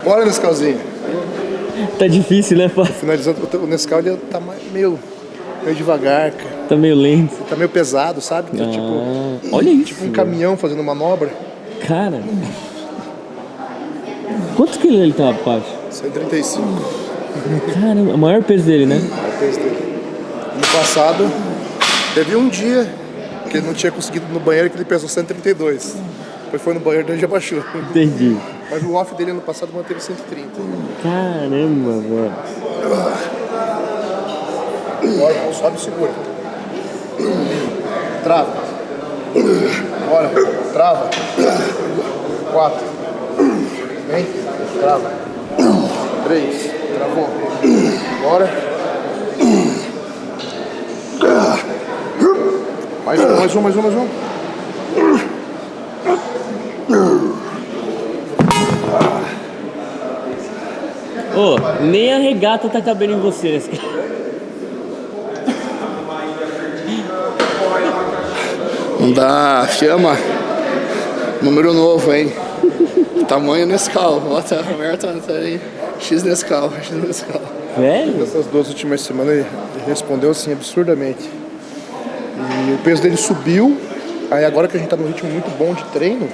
Bora, Nescauzinho. Tá difícil, né, pai? Finalizando, o Nescau ele tá meio devagar, cara. Tá meio lento. Tá meio pesado, sabe? Tá Olha isso. tipo um caminhão fazendo manobra. Cara. Quantos quilos ele tá, Pacho? 135. Caramba, o maior peso dele, né? É o peso dele. No passado, teve um dia que ele não tinha conseguido ir no banheiro, que ele pesou 132. Depois foi no banheiro, daí já baixou. Entendi. Mas o off dele ano passado manteve 130. Caramba, velho. Bora, sobe e segura. Trava. Bora, trava. 4. Vem, trava. 3, travou. Bora. Mais um. Ô, nem a regata tá cabendo em você, né? Não dá, chama. Número novo, hein? Tamanho Nescau. Bota aberta aí. X Nescau. Velho? Essas 2 últimas semanas ele respondeu assim absurdamente. E o peso dele subiu. Aí agora que a gente tá num ritmo muito bom de treino,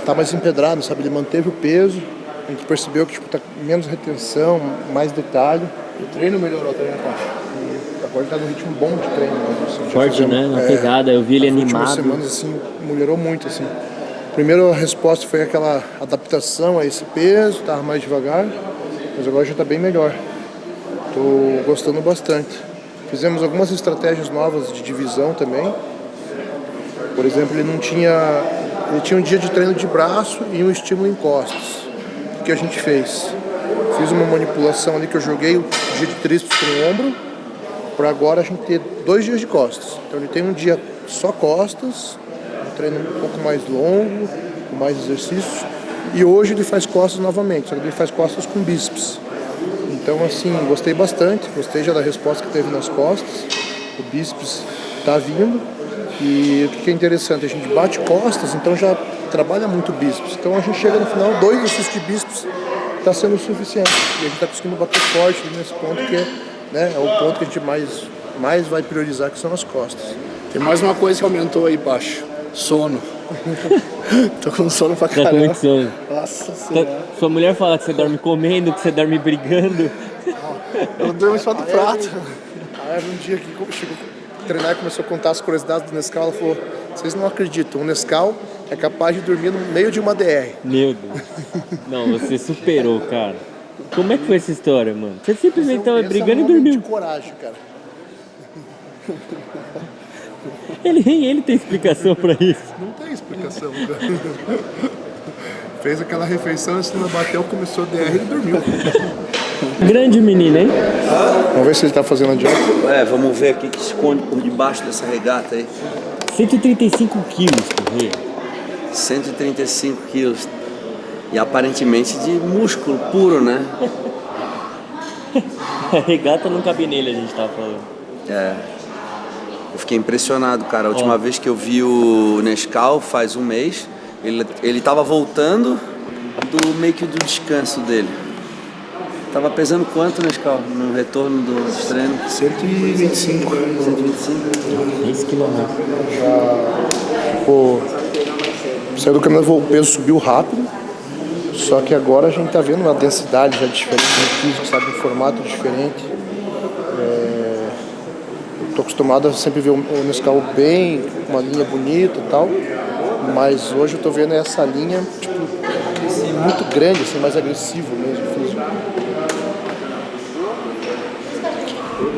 tá mais empedrado, sabe? Ele manteve o peso. A gente percebeu que tá menos retenção, mais detalhe. O treino melhorou, treino agora ele tá num ritmo bom de treino. Assim, Forte, né? Na pegada, eu vi ele animado. Nas últimas semanas, assim, melhorou muito, assim. Primeiro a resposta foi aquela adaptação a esse peso, tava mais devagar, mas agora já tá bem melhor. Tô gostando bastante. Fizemos algumas estratégias novas de divisão também. Por exemplo, ele tinha um dia de treino de braço e um estímulo em costas. O que a gente fez? Fiz uma manipulação ali que eu joguei o dia de tríceps com o ombro, para agora a gente ter 2 dias de costas. Então ele tem um dia só costas, um treino um pouco mais longo, com mais exercícios, e hoje ele faz costas novamente, só que ele faz costas com bíceps. Então assim, gostei bastante, gostei já da resposta que teve nas costas, o bíceps tá vindo, e o que é interessante, a gente bate costas, então já trabalha muito bíceps. Então a gente chega no final, 2 exercícios de bíceps está sendo o suficiente, e a gente está conseguindo bater forte nesse ponto que é o ponto que a gente mais vai priorizar, que são as costas. Tem mais uma coisa que aumentou aí baixo: sono. Tô com sono pra caramba. Tá com muito sono. Nossa senhora. Sua mulher fala que você dorme comendo, que você dorme brigando. Eu durmo só do prato. Aí um dia que chegou a treinar e começou a contar as curiosidades do Nescau, ela falou: vocês não acreditam, o Nescau é capaz de dormir no meio de uma DR. Meu Deus. Não, você superou, cara. Como é que foi essa história, mano? Você simplesmente tava brigando e dormiu. De coragem, cara. Ele tem explicação pra isso. Não tem explicação, cara. Fez aquela refeição, a cima bateu, começou a DR e ele dormiu. Grande menino, hein? Vamos ver se ele tá fazendo a dieta. Vamos ver aqui que esconde por debaixo dessa regata aí. 135 quilos, correr. 135 quilos. E aparentemente de músculo puro, né? A regata não cabe nele, a gente tava falando. Eu fiquei impressionado, cara. A última vez que eu vi o Nescau, faz um mês, ele tava voltando meio que do descanso dele. Tava pesando quanto, Nescau, no retorno dos treinos? 125. 125? 10 quilômetros. Saiu do caminhão, o peso subiu rápido. Só que agora a gente tá vendo uma densidade já diferente no físico, sabe? Um formato diferente. Tô acostumado a sempre ver o Nescau bem, uma linha bonita e tal. Mas hoje eu tô vendo essa linha, tipo, muito grande, assim, mais agressivo mesmo, físico.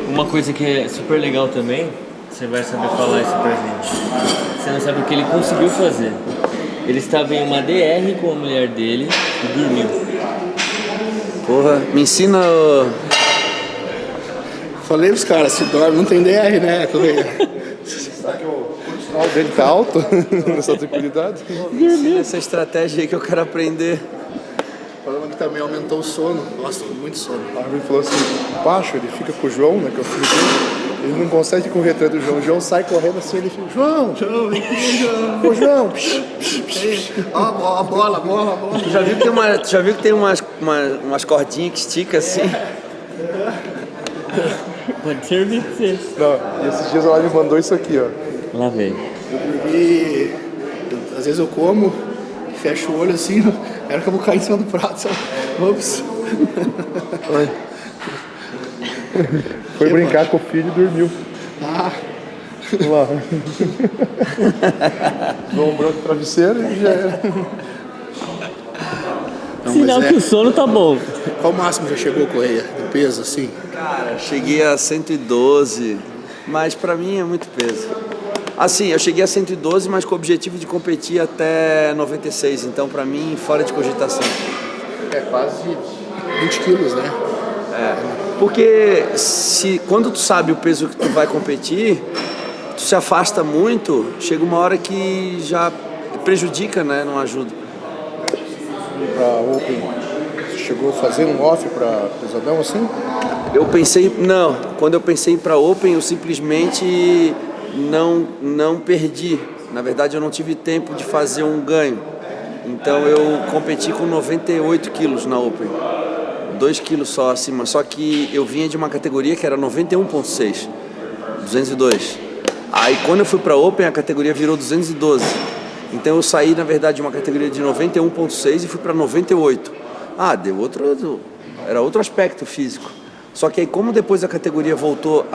Uma coisa que é super legal também, você vai saber falar isso pra gente. Você não sabe o que ele conseguiu fazer. Ele estava em uma DR com a mulher dele e dormiu. Porra, me ensina. Falei pros caras, se dorme, não tem DR, né? Será que o condicional dele tá alto nessa tranquilidade? Essa estratégia aí que eu quero aprender. Falando que também aumentou o sono. Nossa, tô com muito sono. A Arvin falou assim, baixo, ele fica com o João, né, que é o filho dele. Ele não consegue correr atrás do João. O João sai correndo assim, ele fica, João, vem aqui, João. Ô, João, Ó, a bola. Tu já viu que tem umas cordinhas que estica assim? Pode servir pra você. Não, e esses dias ela me mandou isso aqui, ó. Lá vem. E às vezes eu como, fecho o olho assim, era que eu vou cair em cima do prato, sabe? Ops. Foi brincar com o filho e dormiu. Ah, Lá. No ombro do travesseiro e já era. não, Sinal mas que o sono tá bom. Qual o máximo já chegou, Correia, do peso, assim? Cara, cheguei a 112, mas pra mim é muito peso. Assim, eu cheguei a 112, mas com o objetivo de competir até 96, então pra mim, fora de cogitação. É quase 20 quilos, né? Porque quando tu sabe o peso que tu vai competir, tu se afasta muito, chega uma hora que já prejudica, né? Não ajuda. E pra Open, você chegou a fazer um off pra pesadão assim? Quando eu pensei em ir pra Open, eu simplesmente não perdi. Na verdade, eu não tive tempo de fazer um ganho. Então eu competi com 98 quilos na Open. 2 quilos só acima. Só que eu vinha de uma categoria que era 91,6, 202. Aí quando eu fui pra Open, a categoria virou 212. Então eu saí, na verdade, de uma categoria de 91,6 e fui pra 98. Era outro aspecto físico. Só que aí, como depois a categoria voltou,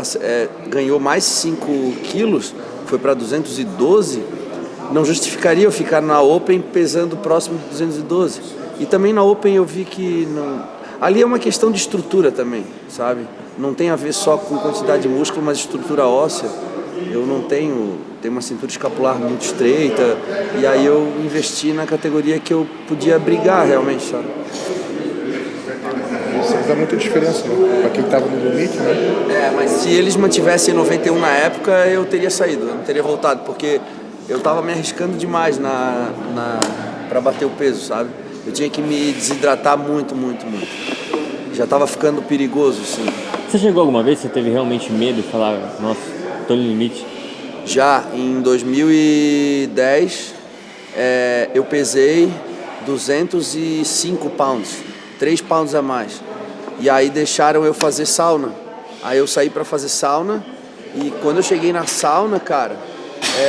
ganhou mais 5 quilos, foi para 212, não justificaria eu ficar na Open pesando próximo de 212. E também na Open eu vi que ali é uma questão de estrutura também, sabe? Não tem a ver só com quantidade de músculo, mas estrutura óssea. Eu não tenho uma cintura escapular muito estreita, e aí eu investi na categoria que eu podia brigar realmente, sabe? Isso dá muita diferença, né? Pra quem tava no limite, né? Mas se eles mantivessem 91 na época, eu teria saído, eu não teria voltado, porque eu tava me arriscando demais pra bater o peso, sabe? Eu tinha que me desidratar muito. Já tava ficando perigoso, assim. Você chegou alguma vez, você teve realmente medo de falar, nossa, tô no limite? Já em 2010, eu pesei 205 pounds, 3 pounds a mais. E aí deixaram eu fazer sauna. Aí eu saí pra fazer sauna e quando eu cheguei na sauna, cara,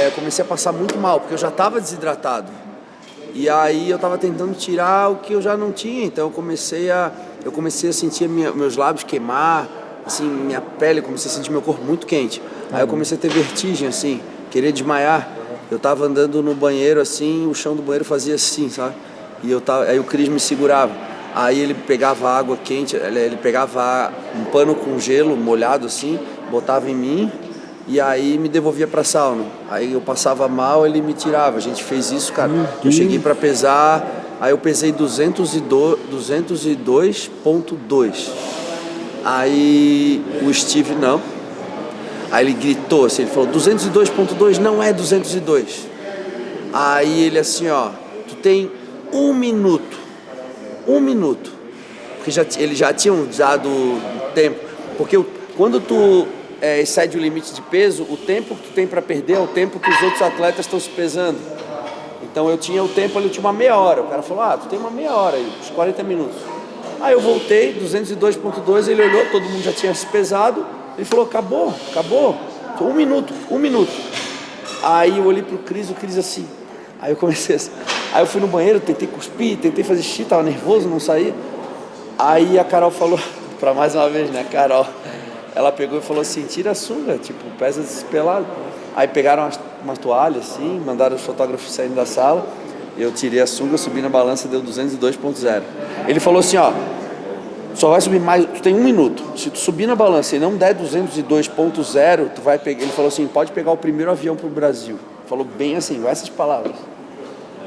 eu comecei a passar muito mal, porque eu já tava desidratado. E aí eu tava tentando tirar o que eu já não tinha, então eu comecei a sentir meus lábios queimar, assim, minha pele, comecei a sentir meu corpo muito quente. Aí eu comecei a ter vertigem, assim, querer desmaiar. Eu tava andando no banheiro, assim, o chão do banheiro fazia assim, sabe? Aí o Cris me segurava. Aí ele pegava água quente, ele pegava um pano com gelo molhado, assim, botava em mim e aí me devolvia pra sauna. Aí eu passava mal, ele me tirava. A gente fez isso, cara. Eu cheguei pra pesar, aí eu pesei 202,2. Aí o Steve não. Aí ele gritou assim, ele falou, 202,2 não é 202. Aí ele assim, ó, tu tem 1 minuto. 1 minuto. Porque eles já tinham dado tempo. Porque quando tu excede o limite de peso, o tempo que tu tem para perder é o tempo que os outros atletas estão se pesando. Então eu tinha o tempo ali, eu tinha uma meia hora. O cara falou, tu tem uma meia hora aí, uns 40 minutos. Aí eu voltei, 202,2, ele olhou, todo mundo já tinha se pesado. Ele falou, acabou. 1 minuto. Aí eu olhei pro Cris, o Cris assim. Aí eu comecei assim. Aí eu fui no banheiro, tentei cuspir, tentei fazer xixi, tava nervoso, não saía. Aí a Carol falou, pra mais uma vez, né, Carol? Ela pegou e falou assim, tira a sunga, tipo, pesa despelado. Aí pegaram uma toalha, assim, mandaram os fotógrafos saindo da sala. Eu tirei a sunga, subi na balança, deu 202,0. Ele falou assim, ó, só vai subir mais, tu tem 1 minuto. Se tu subir na balança e não der 202,0, tu vai pegar. Ele falou assim, pode pegar o primeiro avião pro Brasil. Falou bem assim, com essas palavras.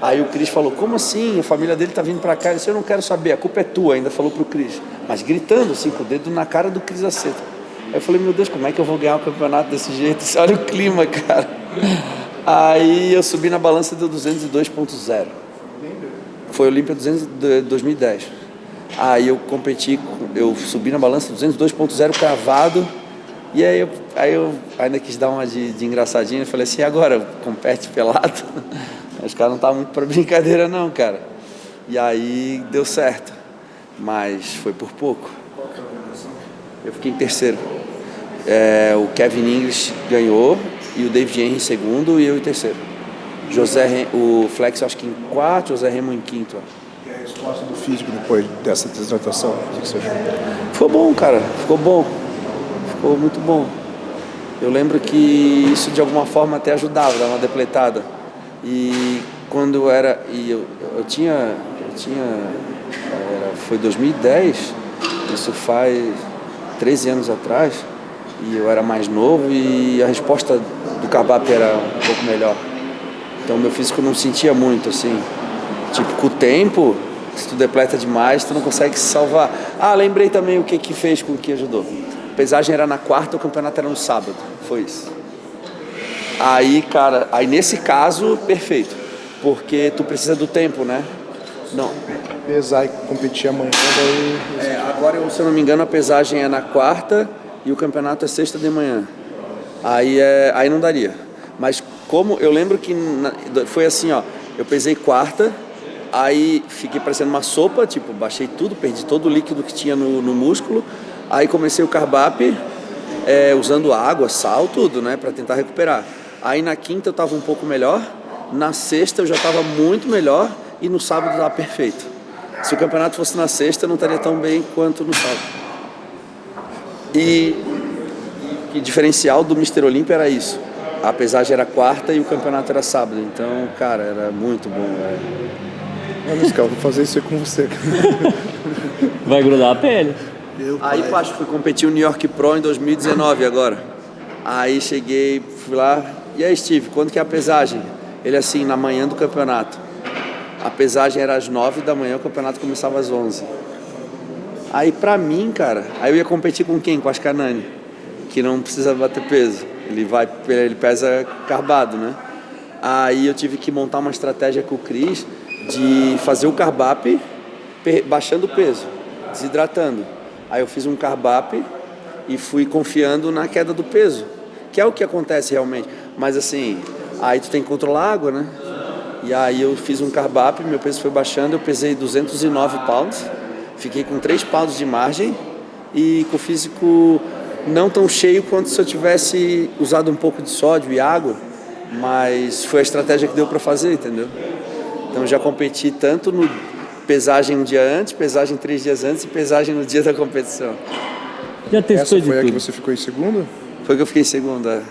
Aí o Cris falou, como assim? A família dele tá vindo pra cá. Ele disse, eu não quero saber, a culpa é tua, ainda falou pro Cris. Mas gritando assim, com o dedo na cara do Cris Aceto. Aí eu falei, meu Deus, como é que eu vou ganhar o campeonato desse jeito? Olha o clima, cara. Aí eu subi na balança e deu 202,0. Foi Olímpia 2010. Aí eu competi, eu subi na balança 202,0 cravado E aí eu ainda quis dar uma de engraçadinho, eu falei assim, e agora, compete pelado? Os caras não estavam muito pra brincadeira não, cara. E aí deu certo, mas foi por pouco. Eu fiquei em terceiro. O Kevin Inglis ganhou, e o David Henry em segundo, e eu em terceiro. O Flex acho que em quarto, José Remo em quinto. E a resposta do físico depois dessa desidratação, o que você achou? Ficou bom, cara, ficou bom. Ficou muito bom. Eu lembro que isso de alguma forma até ajudava, dava uma depletada. E quando foi 2010, isso faz 13 anos atrás, e eu era mais novo e a resposta do carb-up era um pouco melhor. Então meu físico não sentia muito, assim. Tipo, com o tempo, se tu depleta demais, tu não consegue se salvar. Lembrei também o que fez com que ajudou. A pesagem era na quarta, o campeonato era no sábado. Foi isso. Aí, cara, nesse caso, perfeito. Porque tu precisa do tempo, né? Não. Pesar e competir amanhã, daí... Agora, se eu não me engano, a pesagem é na quarta e o campeonato é sexta de manhã. Aí não daria. Mas como eu lembro que foi assim, ó, eu pesei quarta, aí fiquei parecendo uma sopa, tipo, baixei tudo, perdi todo o líquido que tinha no músculo, aí comecei o carb-up, usando água, sal, tudo, né, pra tentar recuperar. Aí na quinta eu tava um pouco melhor, na sexta eu já tava muito melhor e no sábado tava perfeito. Se o campeonato fosse na sexta, eu não estaria tão bem quanto no sábado. E o diferencial do Mr. Olympia era isso. A pesagem era quarta e o campeonato era sábado. Então, cara, era muito bom, velho. Mas, cara, vou fazer isso aí com você. Vai grudar a pele. Aí, Pacho, fui competir o New York Pro em 2019 agora. Aí cheguei, fui lá. E aí, Steve, quando que é a pesagem? Ele assim, na manhã do campeonato. A pesagem era às 9 da manhã, o campeonato começava às 11. Aí pra mim, cara, aí eu ia competir com quem? Com a Ascanani, que não precisa bater peso. Ele pesa carbado, né? Aí eu tive que montar uma estratégia com o Chris de fazer o carb-up baixando o peso, desidratando. Aí eu fiz um carb-up e fui confiando na queda do peso, que é o que acontece realmente. Mas assim, aí tu tem que controlar a água, né? E aí eu fiz um carb-up, meu peso foi baixando, eu pesei 209 pounds, fiquei com 3 pounds de margem e com o físico não tão cheio quanto se eu tivesse usado um pouco de sódio e água, mas foi a estratégia que deu para fazer, entendeu? Então já competi tanto no pesagem um dia antes, pesagem 3 dias antes e pesagem no dia da competição. Já testou Essa de foi a que tudo? você ficou em segundo? Foi que eu fiquei em segunda.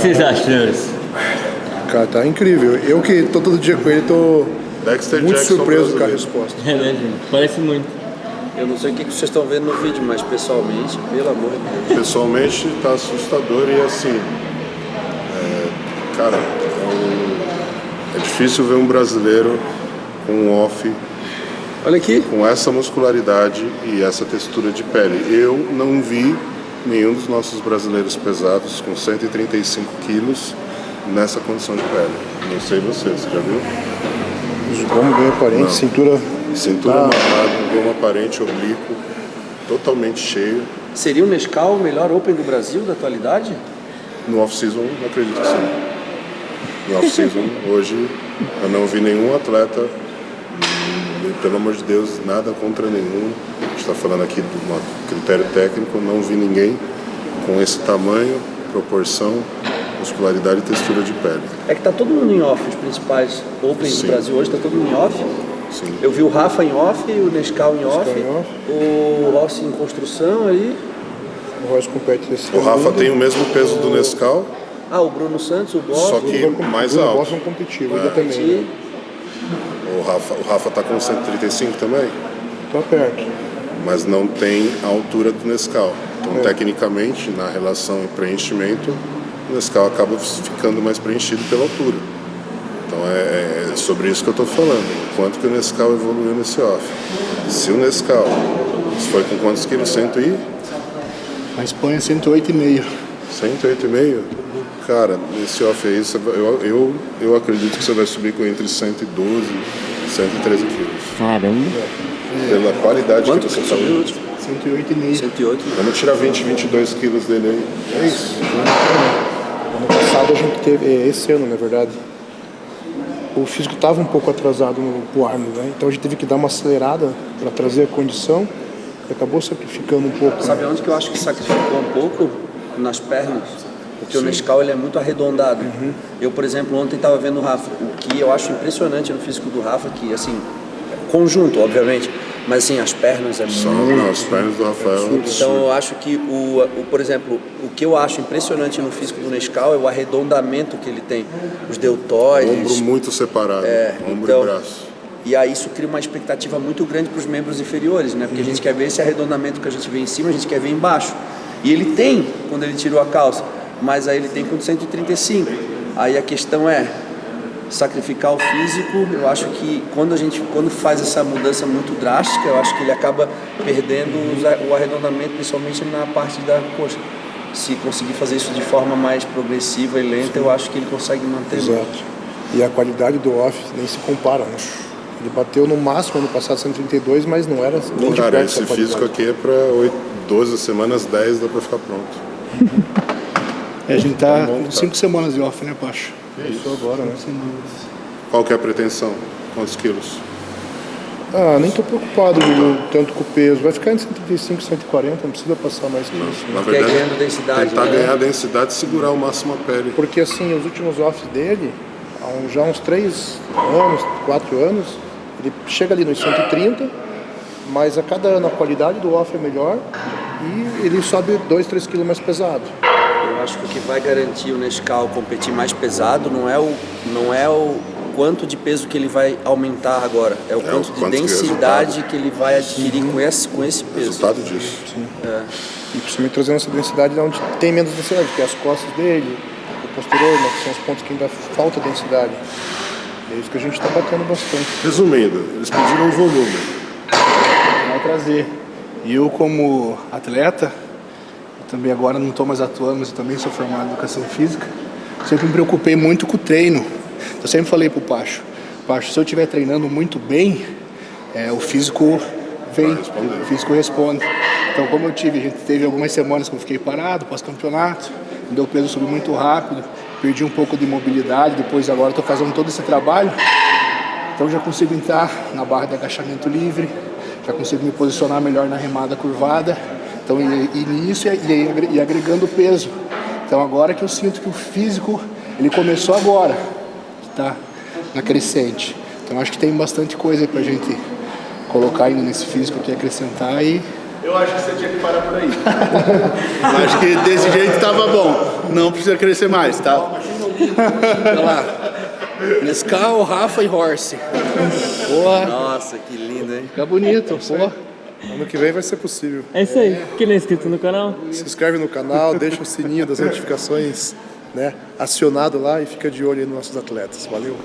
vocês acham, senhores? Cara, tá incrível. Eu que tô todo dia com ele, tô Dexter muito Jackson surpreso com a brasileiro. resposta. É, né, gente? Parece muito. Eu não sei o que vocês estão vendo no vídeo, mas pessoalmente, pelo amor de Deus. Pessoalmente tá assustador e assim, cara, é difícil ver um brasileiro com um off Olha aqui. com essa muscularidade e essa textura de pele. Eu não vi nenhum dos nossos brasileiros pesados com 135 quilos nessa condição de pele. Não sei vocês, já viu? Os ombros bem aparentes, cintura. Cintura amarrada, goma aparente, oblíquo, totalmente cheio. Seria o Nescau o melhor Open do Brasil da atualidade? No off-season, acredito que sim. No off-season, hoje, eu não vi nenhum atleta, pelo amor de Deus, nada contra nenhum. A gente está falando aqui de um critério técnico, não vi ninguém com esse tamanho, proporção, muscularidade e textura de pele. É que tá todo mundo em off, os principais Open Sim. do Brasil hoje tá todo mundo em off. Sim. Eu vi o Rafa em off, o Nescau em off, em off. o Rossi em construção aí. O Royce compete esse O Rafa tem o mesmo peso do Nescau, Ah, o Bruno Santos, o Boss. só que mais O alto. Boston competitivo, ainda também. Né? O Rafa tá com 135 também, Tá perto. mas não tem a altura do Nescau. Então, tecnicamente, na relação em preenchimento, o Nescau acaba ficando mais preenchido pela altura. Então, é sobre isso que eu estou falando. Quanto que o Nescau evoluiu nesse off. Se o Nescau foi com quantos quilos? 100 e? A Espanha 108,5. 108,5? Cara, nesse off aí, eu acredito que você vai subir com entre 112 e 113 quilos. Caramba. Pela qualidade Quanto que você que está subiu? 108,5. 108. Vamos tirar 20, 22 quilos dele aí. É isso. Ano passado a gente teve, esse ano na verdade, o físico estava um pouco atrasado no Arnold, né? Então a gente teve que dar uma acelerada para trazer a condição e acabou sacrificando um pouco. Sabe onde que eu acho que sacrificou um pouco? Nas pernas. Porque o Nescau ele é muito arredondado. Eu, por exemplo, ontem estava vendo o Rafa. O que eu acho impressionante no físico do Rafa, que assim, conjunto, obviamente, mas assim, as pernas é muito. Não, as pernas do Rafael é um Então absurdo. eu acho que, por exemplo, o que eu acho impressionante no físico do Nescau é o arredondamento que ele tem. Os deltoides. Ombro muito separado, ombro então, e braço. E aí isso cria uma expectativa muito grande para os membros inferiores, né? Porque a gente quer ver esse arredondamento que a gente vê em cima, a gente quer ver embaixo. E ele tem quando ele tirou a calça, mas aí ele tem com 135. Aí a questão é sacrificar o físico. Eu acho que quando faz essa mudança muito drástica, eu acho que ele acaba perdendo o arredondamento, principalmente na parte da coxa. Se conseguir fazer isso de forma mais progressiva e lenta, eu acho que ele consegue manter. Exato. E a qualidade do off nem se compara, né? Ele bateu no máximo ano passado 132, mas não era nem de Cara, perto esse essa qualidade. físico aqui é para 12 semanas, 10 dá para ficar pronto. A gente tá bom, com 5 semanas de off, né, Pacho? Isso agora, né? Sem dúvidas. Qual que é a pretensão? Quantos quilos? Ah, nem tô preocupado tanto com o peso. Vai ficar em 135, 140, não precisa passar mais que isso. Na Porque é ganhando densidade, tentar né? ganhar densidade e segurar ao máximo a pele. Porque assim, os últimos offs dele, há já uns 3 anos, 4 anos, ele chega ali nos 130, mas a cada ano a qualidade do off é melhor e ele sobe 2, 3 quilos mais pesado. Eu acho que o que vai garantir o Nescau competir mais pesado não é o quanto de peso que ele vai aumentar agora, é o quanto de quanto que densidade que ele vai adquirir com esse peso. Resultado disso. E principalmente trazendo essa densidade de onde tem menos densidade, que é as costas dele, o posterior, né, que são os pontos que ainda falta densidade. É isso que a gente está batendo bastante. Resumindo, eles pediram um volume. Vai trazer. E eu, como atleta, eu também agora não estou mais atuando, mas eu também sou formado em educação física, sempre me preocupei muito com o treino. Eu sempre falei pro Pacho, se eu estiver treinando muito bem, o físico vem, o físico responde. Então, como a gente teve algumas semanas que eu fiquei parado, pós-campeonato, meu peso subiu muito rápido, perdi um pouco de mobilidade, depois agora estou fazendo todo esse trabalho, então já consigo entrar na barra de agachamento livre, já consigo me posicionar melhor na remada curvada, então e nisso e agregando peso. Então agora que eu sinto que o físico, ele começou agora, tá na crescente. Então acho que tem bastante coisa aí pra gente colocar ainda nesse físico aqui, acrescentar e... Eu acho que você tinha que parar por aí. Acho que desse jeito tava bom. Não precisa crescer mais, tá? Olha lá. Nescau, Rafa e Horse. Porra, Nossa, que lindo, hein? fica bonito, porra. Ano que vem vai ser possível. É isso aí. Quem não é inscrito no canal? Se inscreve no canal, deixa o sininho das notificações, né, acionado lá e fica de olho aí nos nossos atletas. Valeu!